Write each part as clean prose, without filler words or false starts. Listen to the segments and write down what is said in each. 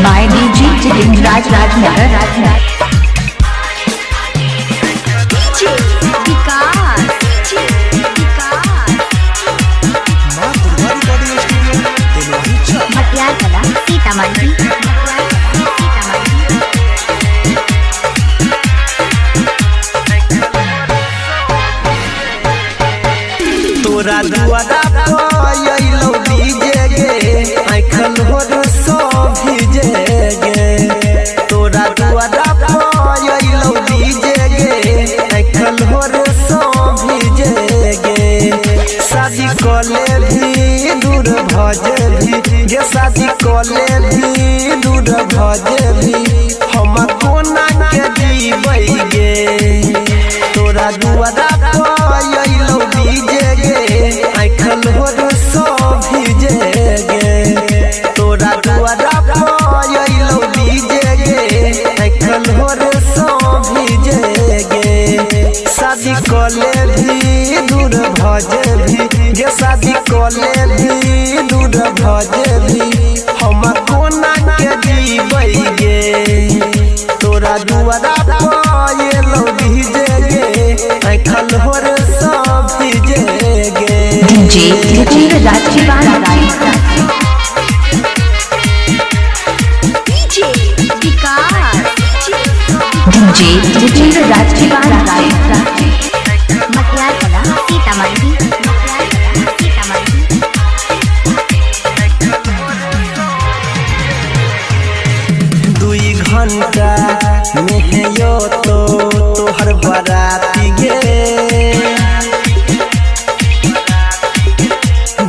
by DJ Raj तोरा दुआरा पयलो डीजे गे आइखल होर सो भीजे गे तोरा दुआरा पयलो डीजे गे आइखल होर सो भीजे गे शादी कले भी दूर भजे भी गे शादी कले भी दूर भजे भी हम कोना के जीबै गे तोरा दुआरा पयलो डीजे गे आइखल होर सो भीजे गे तोरा दुआरा पयलो डीजे गे आइखल होर सो भीजे गे शादी कले भी दूर भजे भी गे शादी कले भी दूर भजे भी हम कोना के जीबै गे तोरा दुआरा पयलो डीजे गे आइखल होर सो भीजे गे DJ Raj दुई घंटा में यो तो तोहर बाराती गे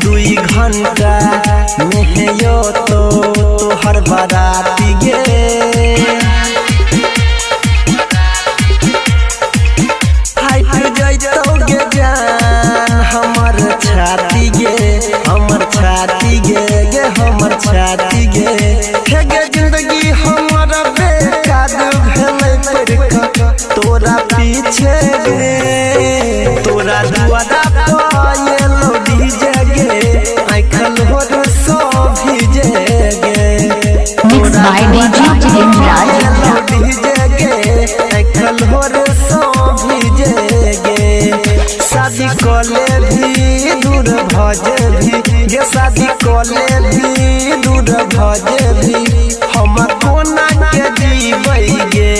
दुई घंटा में यो तो तोहर बाराती गे फाइट जइतो गे जान हमर छाती गे हमर छाती गे गे हमर छाती गे हे गे जिंदगी हमर बेकार भेलै पड़का तोरा पीछे गे तोरा दुआरा पयलो डीजे गे आइखल होर सो भीजे गे Mixed by DJ Raj DJ गे आइखल होर सो भीजे गे शादी कले भी दूर भजे भी गे शादी कले भी दूर भजे भी हम कोना के जीबै गे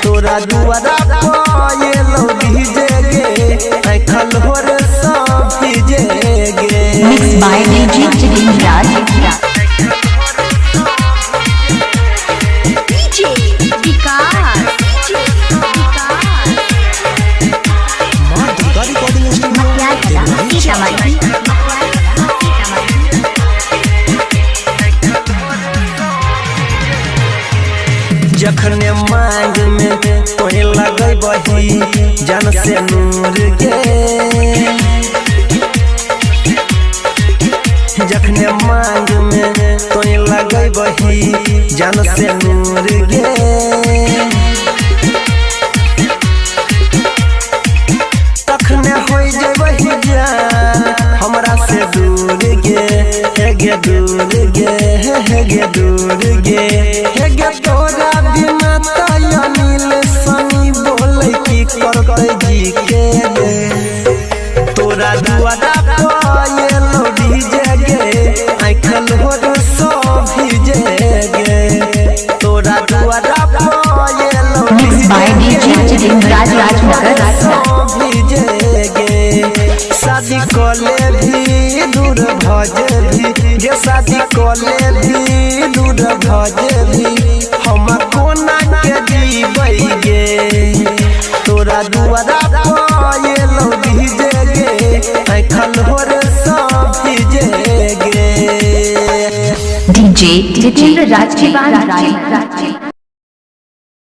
तोरा दुआरा पयलो डीजे गे आइखल होर सो भीजे गे Mixed by DJ Raj जखने मांग में तोहे लगै बही जान से नूर गे जखने मांग में तोहे लगै बही जान से नूर गे तखने होई जेबही जान हमरा से दूर गे हे गे दूर गे हे गे दूर गे हे गे तोरा बिना तया नील सनी बोलै की करतै जी के गे तोरा दुआरा पयलो डीजे गे आइखल होर सो भीजे गे तोरा दुआरा पयलो Mixed by DJ Raj भीजे गे शादी कले भी दूर भजे भी गे शादी कले भी दूर भजे भी हम कोना के जीबै गे तोरा दुआरा पयलो डीजे गे आइखल होर सो भीजे गे DJ Raj